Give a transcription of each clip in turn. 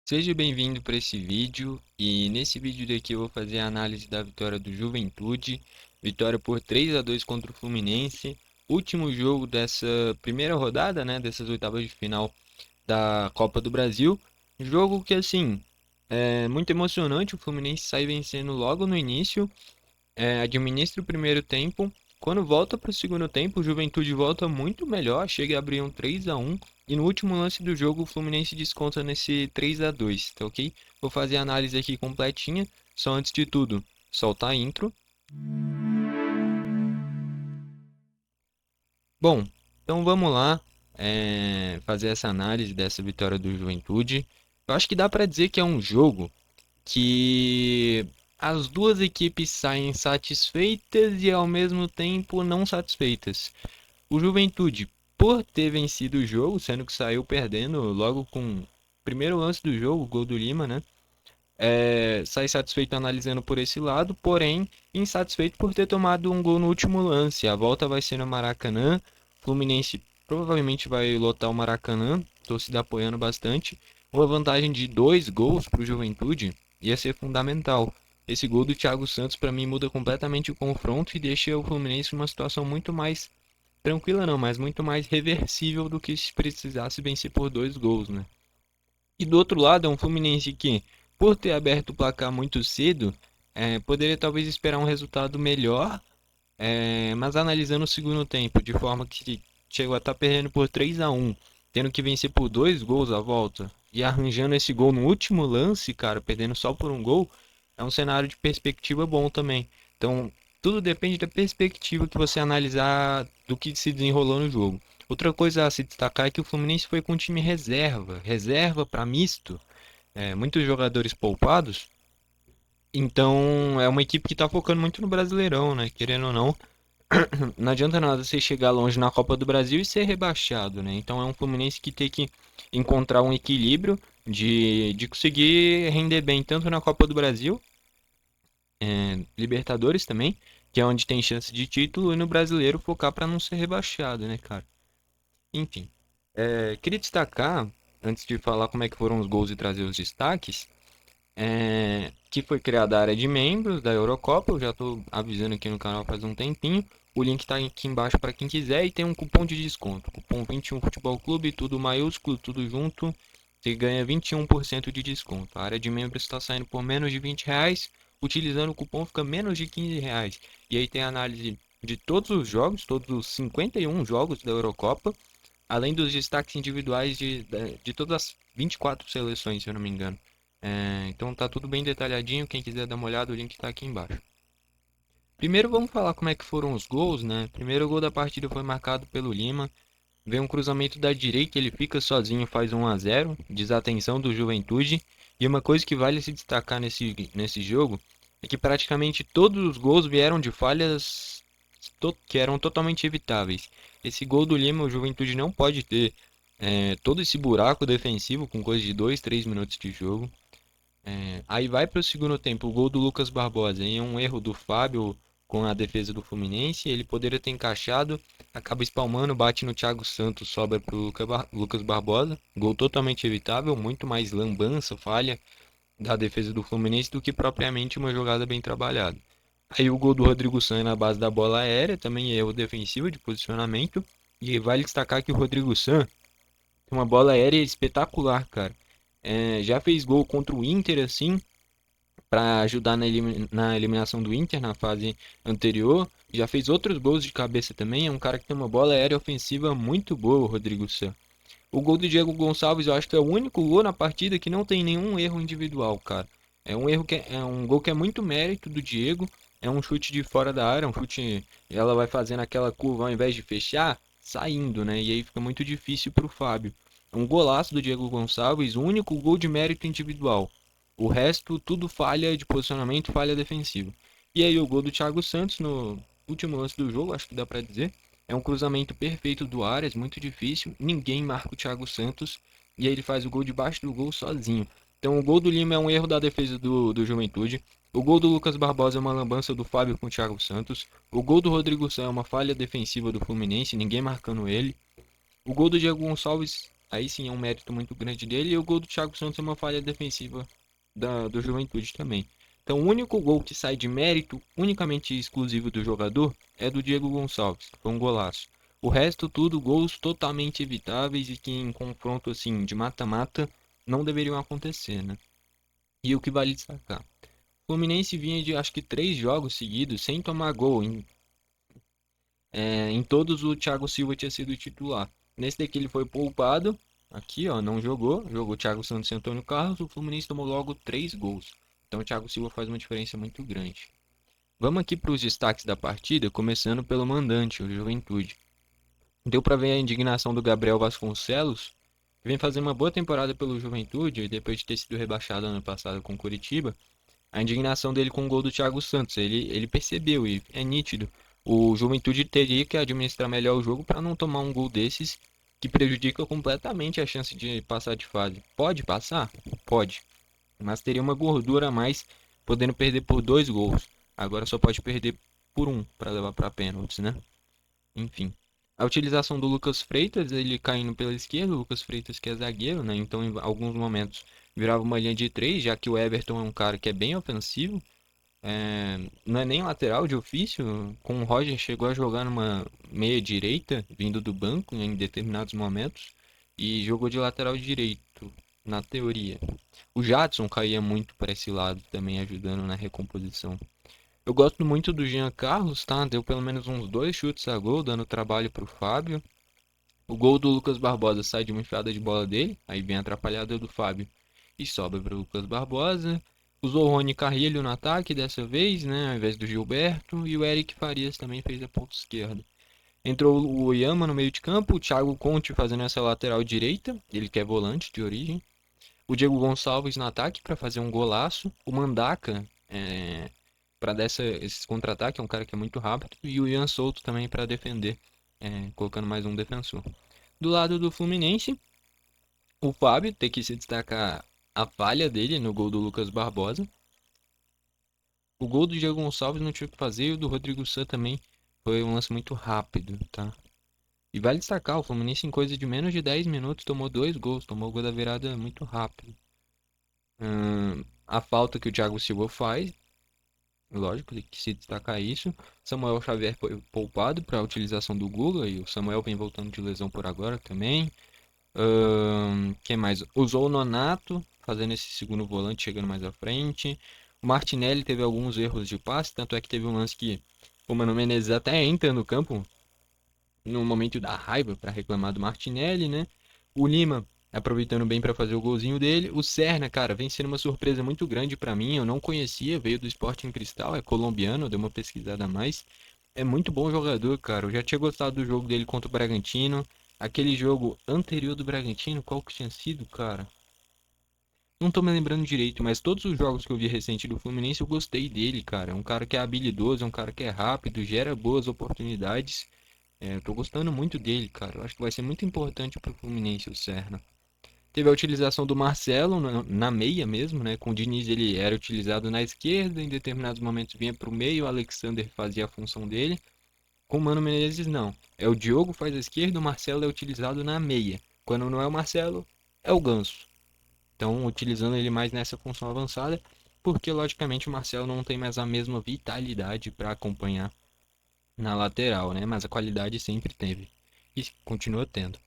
Seja bem-vindo para esse vídeo e nesse vídeo daqui eu vou fazer a análise da vitória do Juventude, vitória por 3-2 contra o Fluminense, último jogo dessa primeira rodada, né, dessas oitavas de final da Copa do Brasil. Jogo que assim, é muito emocionante, o Fluminense sai vencendo logo no início, administra o primeiro tempo. Quando volta para o segundo tempo, o Juventude volta muito melhor, chega a abrir um 3-1 e no último lance do jogo o Fluminense desconta nesse 3-2, tá ok? Vou fazer a análise aqui completinha, só antes de tudo, soltar a intro. Bom, então vamos lá, fazer essa análise dessa vitória do Juventude. Eu acho que dá para dizer que é um jogo que as duas equipes saem satisfeitas e ao mesmo tempo não satisfeitas. O Juventude, por ter vencido o jogo, sendo que saiu perdendo logo com o primeiro lance do jogo, o gol do Lima, né? Sai satisfeito analisando por esse lado, porém insatisfeito por ter tomado um gol no último lance. A volta vai ser no Maracanã. Fluminense provavelmente vai lotar o Maracanã, torcida apoiando bastante. Uma vantagem de 2 gols para o Juventude ia ser fundamental. Esse gol do Thiago Santos para mim muda completamente o confronto e deixa o Fluminense numa situação muito mais tranquila não, mas muito mais reversível do que se precisasse vencer por 2 gols, né? E do outro lado é um Fluminense que, por ter aberto o placar muito cedo, poderia talvez esperar um resultado melhor, mas analisando o segundo tempo, de forma que chegou a estar perdendo por 3-1, tendo que vencer por 2 gols à volta, e arranjando esse gol no último lance, cara, perdendo só por um gol, é um cenário de perspectiva bom também. Então, tudo depende da perspectiva que você analisar do que se desenrolou no jogo. Outra coisa a se destacar é que o Fluminense foi com um time reserva, reserva para misto, muitos jogadores poupados. Então, é uma equipe que está focando muito no Brasileirão, né? Querendo ou não, não adianta nada você chegar longe na Copa do Brasil e ser rebaixado, né? Então, é um Fluminense que tem que encontrar um equilíbrio de conseguir render bem tanto na Copa do Brasil, Libertadores também, que é onde tem chance de título, e no Brasileiro focar para não ser rebaixado, né, cara? Enfim, queria destacar, antes de falar como é que foram os gols e trazer os destaques, que foi criada a área de membros da Eurocopa. Eu já estou avisando aqui no canal faz um tempinho. O link está aqui embaixo para quem quiser e tem um cupom de desconto. Cupom 21 Futebol Clube, tudo maiúsculo, tudo junto. Você ganha 21% de desconto. A área de membros está saindo por menos de R$ 20. Utilizando o cupom fica menos de R$ 15. E aí tem a análise de todos os jogos, todos os 51 jogos da Eurocopa, além dos destaques individuais de todas as 24 seleções, se eu não me engano. Então tá tudo bem detalhadinho, quem quiser dar uma olhada, o link está aqui embaixo. Primeiro vamos falar como é que foram os gols, né? Primeiro gol da partida foi marcado pelo Lima. Vem um cruzamento da direita, ele fica sozinho, faz 1-0, desatenção do Juventude. E uma coisa que vale se destacar nesse jogo é que praticamente todos os gols vieram de falhas que eram totalmente evitáveis. Esse gol do Lima, o Juventude não pode ter todo esse buraco defensivo com coisa de 2, 3 minutos de jogo. Aí vai para o segundo tempo, o gol do Lucas Barbosa. Aí é um erro do Fábio com a defesa do Fluminense. Ele poderia ter encaixado, acaba espalmando, bate no Thiago Santos, sobra para o Lucas Barbosa. Gol totalmente evitável, muito mais lambança, falha da defesa do Fluminense do que propriamente uma jogada bem trabalhada. Aí o gol do Rodrigo Santos na base da bola aérea, também é erro defensivo de posicionamento. E vale destacar que o Rodrigo Santos tem uma bola aérea espetacular, cara. Já fez gol contra o Inter, assim, para ajudar na eliminação do Inter na fase anterior. Já fez outros gols de cabeça também. É um cara que tem uma bola aérea ofensiva muito boa, o Rodrigo Sá. O gol do Diego Gonçalves eu acho que é o único gol na partida que não tem nenhum erro individual, cara. É um gol que é muito mérito do Diego. É um chute de fora da área, um chute, ela vai fazendo aquela curva ao invés de fechar, saindo, né? E aí fica muito difícil pro Fábio. Um golaço do Diego Gonçalves, o único gol de mérito individual. O resto, tudo falha de posicionamento, falha defensiva. E aí o gol do Thiago Santos no último lance do jogo, acho que dá pra dizer. É um cruzamento perfeito do Arias, muito difícil. Ninguém marca o Thiago Santos. E aí ele faz o gol debaixo do gol sozinho. Então o gol do Lima é um erro da defesa do Juventude. O gol do Lucas Barbosa é uma lambança do Fábio com o Thiago Santos. O gol do Rodrigo Sá é uma falha defensiva do Fluminense, ninguém marcando ele. O gol do Diego Gonçalves Aí sim é um mérito muito grande dele. E o gol do Thiago Santos é uma falha defensiva do Juventude também. Então, o único gol que sai de mérito unicamente exclusivo do jogador é do Diego Gonçalves, que foi um golaço. O resto, tudo gols totalmente evitáveis e que em confronto assim de mata-mata não deveriam acontecer, né? E o que vale destacar? O Fluminense vinha de acho que 3 jogos seguidos sem tomar gol. Em todos o Thiago Silva tinha sido titular. Nesse daqui ele foi poupado. Aqui, ó, não jogou. Jogou Thiago Santos e Antônio Carlos. O Fluminense tomou logo 3 gols. Então o Thiago Silva faz uma diferença muito grande. Vamos aqui para os destaques da partida, começando pelo mandante, o Juventude. Deu para ver a indignação do Gabriel Vasconcelos, que vem fazendo uma boa temporada pelo Juventude, depois de ter sido rebaixado ano passado com o Curitiba. A indignação dele com o gol do Thiago Santos. Ele percebeu e é nítido. O Juventude teria que administrar melhor o jogo para não tomar um gol desses que prejudica completamente a chance de passar de fase. Pode passar? Pode. Mas teria uma gordura a mais, podendo perder por 2 gols. Agora só pode perder por um para levar para pênaltis, né? Enfim. A utilização do Lucas Freitas, ele caindo pela esquerda, o Lucas Freitas que é zagueiro, né? Então em alguns momentos virava uma linha de 3, já que o Everton é um cara que é bem ofensivo. Não é nem lateral de ofício. Com o Roger chegou a jogar numa meia direita, vindo do banco em determinados momentos, e jogou de lateral direito, na teoria. O Jadson caía muito para esse lado, também ajudando na recomposição. Eu gosto muito do Jean Carlos, tá? Deu pelo menos uns 2 chutes a gol, dando trabalho pro Fábio. O gol do Lucas Barbosa sai de uma enfiada de bola dele, aí vem a atrapalhada do Fábio e sobra para o Lucas Barbosa. Usou o Rony Carrilho no ataque dessa vez, né, ao invés do Gilberto, e o Eric Farias também fez a ponta esquerda. Entrou o Oyama no meio de campo, o Thiago Conte fazendo essa lateral direita, ele que é volante de origem. O Diego Gonçalves no ataque para fazer um golaço. O Mandaka para dar esse contra-ataque, é um cara que é muito rápido. E o Ian Souto também para defender, colocando mais um defensor. Do lado do Fluminense, o Fábio tem que se destacar a falha dele no gol do Lucas Barbosa. O gol do Diego Gonçalves não tinha o que fazer e o do Rodrigo Sá também foi um lance muito rápido, tá? E vale destacar, o Fluminense em coisa de menos de 10 minutos tomou 2 gols, tomou o gol da virada muito rápido. A falta que o Thiago Silva faz, lógico, tem que se destacar isso. Samuel Xavier foi poupado para a utilização do Guga e o Samuel vem voltando de lesão por agora também. Quem mais? Usou o Nonato, fazendo esse segundo volante, chegando mais à frente. O Martinelli teve alguns erros de passe, tanto é que teve um lance que o Mano Menezes até entra no campo no momento da raiva para reclamar do Martinelli, né? O Lima aproveitando bem para fazer o golzinho dele. O Serna, cara, vem sendo uma surpresa muito grande para mim. Eu não conhecia, veio do Sporting Cristal, é colombiano, deu uma pesquisada a mais. É muito bom jogador, cara. Eu já tinha gostado do jogo dele contra o Bragantino. Aquele jogo anterior do Bragantino, qual que tinha sido, cara? Não tô me lembrando direito, mas todos os jogos que eu vi recente do Fluminense eu gostei dele, cara. É um cara que é habilidoso, é um cara que é rápido, gera boas oportunidades. Eu tô gostando muito dele, cara. Eu acho que vai ser muito importante pro Fluminense o Serna. Teve a utilização do Marcelo na meia mesmo, né? Com o Diniz ele era utilizado na esquerda, em determinados momentos vinha pro meio, o Alexander fazia a função dele. Com o Mano Menezes não. É o Diogo faz a esquerda, o Marcelo é utilizado na meia. Quando não é o Marcelo, é o Ganso. Então, utilizando ele mais nessa função avançada, porque logicamente o Marcelo não tem mais a mesma vitalidade para acompanhar na lateral, né? Mas a qualidade sempre teve e continua tendo.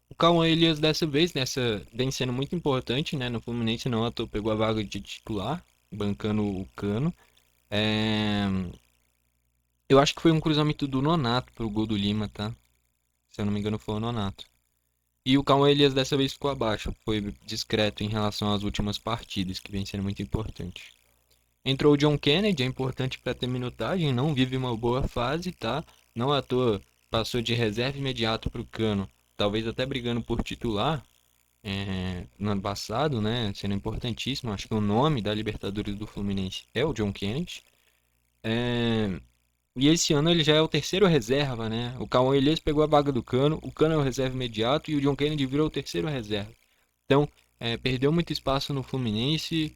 O Cauã Elias dessa vez, vem sendo muito importante, né? No Fluminense não, pegou a vaga de titular, bancando o Cano. É, Eu acho que foi um cruzamento do Nonato pro gol do Lima, tá? Se eu não me engano foi o Nonato. E o Cauã Elias dessa vez ficou abaixo, foi discreto em relação às últimas partidas, que vem sendo muito importante. Entrou o John Kennedy, é importante para ter minutagem, não vive uma boa fase, tá? Não à toa passou de reserva imediato para o Cano, talvez até brigando por titular no ano passado, né? Sendo importantíssimo. Acho que o nome da Libertadores do Fluminense é o John Kennedy. E esse ano ele já é o terceiro reserva, né? O Cauã Elias pegou a vaga do Cano, o Cano é o reserva imediato e o John Kennedy virou o terceiro reserva. Então, perdeu muito espaço no Fluminense,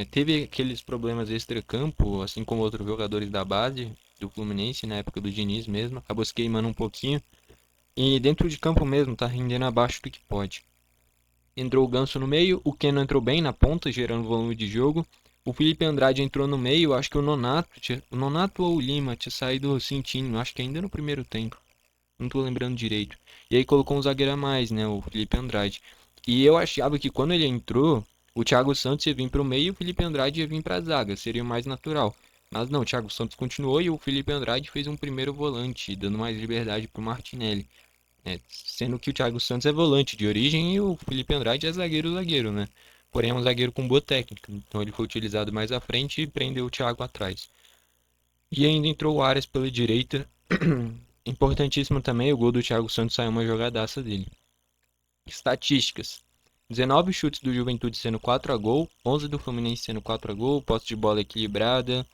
teve aqueles problemas extra-campo, assim como outros jogadores da base do Fluminense, na época do Diniz mesmo, acabou se queimando um pouquinho. E dentro de campo mesmo, tá rendendo abaixo do que pode. Entrou o Ganso no meio, o Keno entrou bem na ponta, gerando volume de jogo. O Felipe Andrade entrou no meio, acho que o Nonato ou o Lima tinha saído sentindo, acho que ainda no primeiro tempo. Não tô lembrando direito. E aí colocou um zagueiro a mais, né, o Felipe Andrade. E eu achava que quando ele entrou, o Thiago Santos ia vir pro meio e o Felipe Andrade ia vir pra zaga, seria o mais natural. Mas não, o Thiago Santos continuou e o Felipe Andrade fez um primeiro volante, dando mais liberdade pro Martinelli. Sendo que o Thiago Santos é volante de origem e o Felipe Andrade é zagueiro, né? Porém é um zagueiro com boa técnica, então ele foi utilizado mais à frente e prendeu o Thiago atrás. E ainda entrou o Arias pela direita. Importantíssimo também, o gol do Thiago Santos saiu uma jogadaça dele. Estatísticas: 19 chutes do Juventude sendo 4 a gol, 11 do Fluminense sendo 4 a gol, posse de bola equilibrada,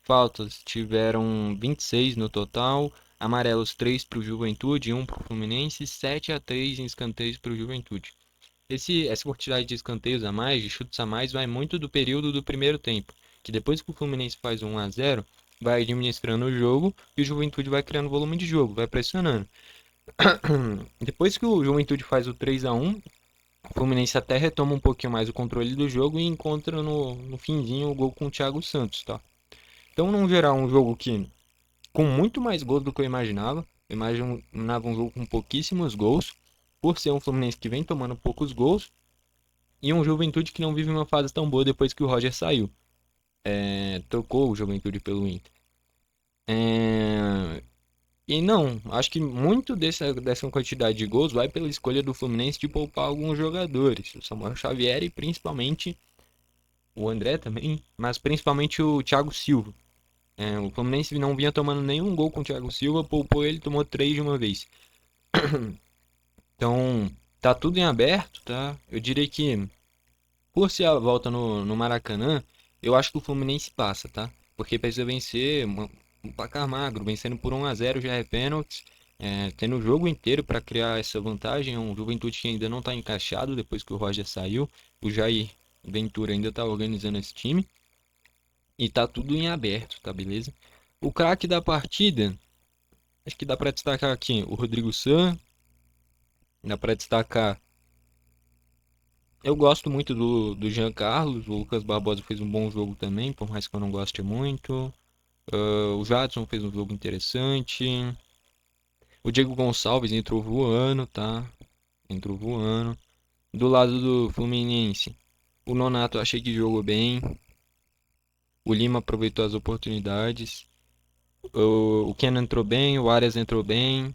faltas tiveram 26 no total, amarelos 3 para o Juventude, 1 para o Fluminense, 7 a 3 em escanteios para o Juventude. Essa quantidade de escanteios a mais, de chutes a mais, vai muito do período do primeiro tempo, que depois que o Fluminense faz 1 a 0, vai administrando o jogo e o Juventude vai criando volume de jogo, vai pressionando. Depois que o Juventude faz o 3 a 1, o Fluminense até retoma um pouquinho mais o controle do jogo e encontra no finzinho o gol com o Thiago Santos, tá? Então, no geral, um jogo que com muito mais gols do que eu imaginava. Eu imaginava um jogo com pouquíssimos gols, por ser um Fluminense que vem tomando poucos gols e um Juventude que não vive uma fase tão boa depois que o Roger saiu. Trocou o Juventude pelo Inter. É, E não, acho que muito dessa quantidade de gols vai pela escolha do Fluminense de poupar alguns jogadores. O Samuel Xavier e principalmente o André também, mas principalmente o Thiago Silva. O Fluminense não vinha tomando nenhum gol com o Thiago Silva, poupou ele, tomou 3 de uma vez. Então, tá tudo em aberto, tá? Eu diria que, por ser a volta no Maracanã, eu acho que o Fluminense passa, tá? Porque precisa vencer um placar magro, vencendo por 1 a 0 já é pênalti, tendo o jogo inteiro para criar essa vantagem. É um Juventude que ainda não tá encaixado depois que o Roger saiu. O Jair Ventura ainda tá organizando esse time. E tá tudo em aberto, tá beleza? O craque da partida, acho que dá pra destacar aqui o Rodrigo San, dá pra destacar. Eu gosto muito do Jean Carlos, o Lucas Barbosa fez um bom jogo também, por mais que eu não goste muito. O Jadson fez um jogo interessante. O Diego Gonçalves entrou voando, tá? Entrou voando. Do lado do Fluminense, o Nonato eu achei que jogou bem. O Lima aproveitou as oportunidades. O Ken entrou bem, o Arias entrou bem.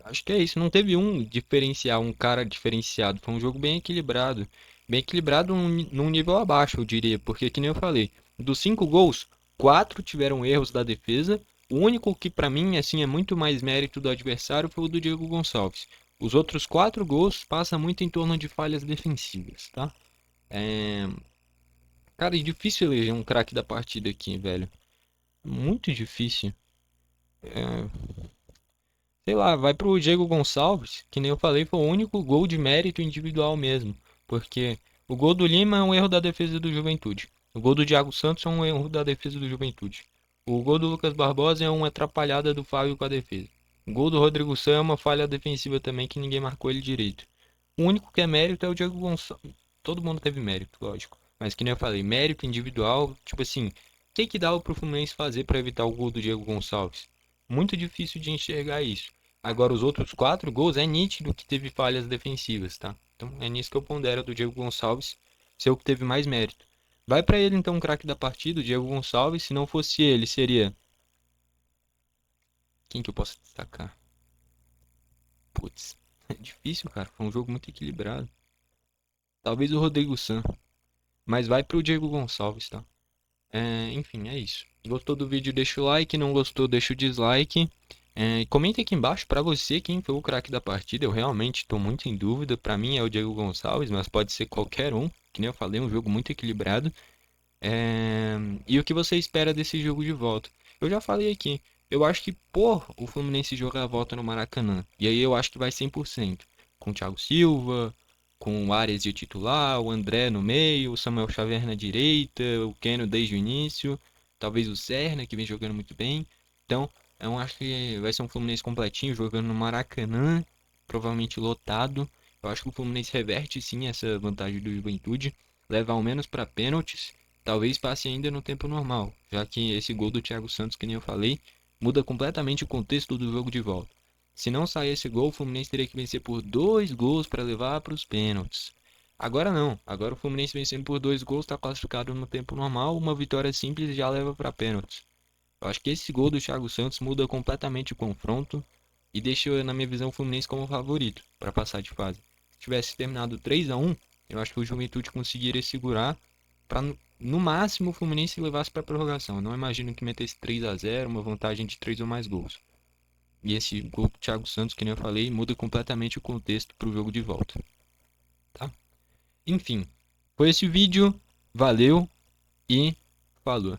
Acho que é isso. Não teve um diferencial, um cara diferenciado. Foi um jogo bem equilibrado. Bem equilibrado num nível abaixo, eu diria. Porque, que nem eu falei, dos 5 gols, 4 tiveram erros da defesa. O único que, pra mim, assim, é muito mais mérito do adversário foi o do Diego Gonçalves. Os outros 4 gols passam muito em torno de falhas defensivas, tá? É... Cara, é difícil eleger um craque da partida aqui, velho. Muito difícil. É, Sei lá, vai pro Diego Gonçalves, que nem eu falei, foi o único gol de mérito individual mesmo. Porque o gol do Lima é um erro da defesa do Juventude. O gol do Thiago Santos é um erro da defesa do Juventude. O gol do Lucas Barbosa é uma atrapalhada do Fábio com a defesa. O gol do Rodrigo San é uma falha defensiva também que ninguém marcou ele direito. O único que é mérito é o Diego Gonçalves. Todo mundo teve mérito, lógico. Mas que nem eu falei, mérito individual, tipo assim, o que dava pro Fluminense fazer para evitar o gol do Diego Gonçalves? Muito difícil de enxergar isso. Agora, os outros 4 gols é nítido que teve falhas defensivas, tá? Então, é nisso que eu pondero do Diego Gonçalves ser o que teve mais mérito. Vai pra ele, então, o craque da partida, o Diego Gonçalves. Se não fosse ele, seria. Quem que eu posso destacar? Putz, é difícil, cara. Foi um jogo muito equilibrado. Talvez o Rodrigo San. Mas vai pro Diego Gonçalves, tá? Enfim, é isso. Gostou do vídeo, deixa o like. Não gostou, deixa o dislike. Comenta aqui embaixo pra você quem foi o craque da partida. Eu realmente tô muito em dúvida. Pra mim é o Diego Gonçalves, mas pode ser qualquer um. Que nem eu falei, um jogo muito equilibrado. E o que você espera desse jogo de volta? Eu já falei aqui. Eu acho que, pô, o Fluminense joga a volta no Maracanã. E aí eu acho que vai 100%. Com o Thiago Silva, com o Arias de titular, o André no meio, o Samuel Xavier na direita, o Keno desde o início. Talvez o Serna, que vem jogando muito bem. Então, eu acho que vai ser um Fluminense completinho, jogando no Maracanã. Provavelmente lotado. Eu acho que o Fluminense reverte sim essa vantagem do Juventude, leva ao menos para pênaltis, talvez passe ainda no tempo normal, já que esse gol do Thiago Santos, que nem eu falei, muda completamente o contexto do jogo de volta. Se não sair esse gol, o Fluminense teria que vencer por 2 gols para levar para os pênaltis. Agora não, agora o Fluminense vencendo por 2 gols está classificado no tempo normal, uma vitória simples já leva para pênaltis. Eu acho que esse gol do Thiago Santos muda completamente o confronto e deixa, na minha visão, o Fluminense como favorito para passar de fase. Se tivesse terminado 3-1, eu acho que o Juventude conseguiria segurar para no máximo o Fluminense levasse para a prorrogação. Eu não imagino que metesse 3-0, uma vantagem de 3 ou mais gols. E esse gol do Thiago Santos, que nem eu falei, muda completamente o contexto para o jogo de volta, tá? Enfim, foi esse o vídeo. Valeu e falou.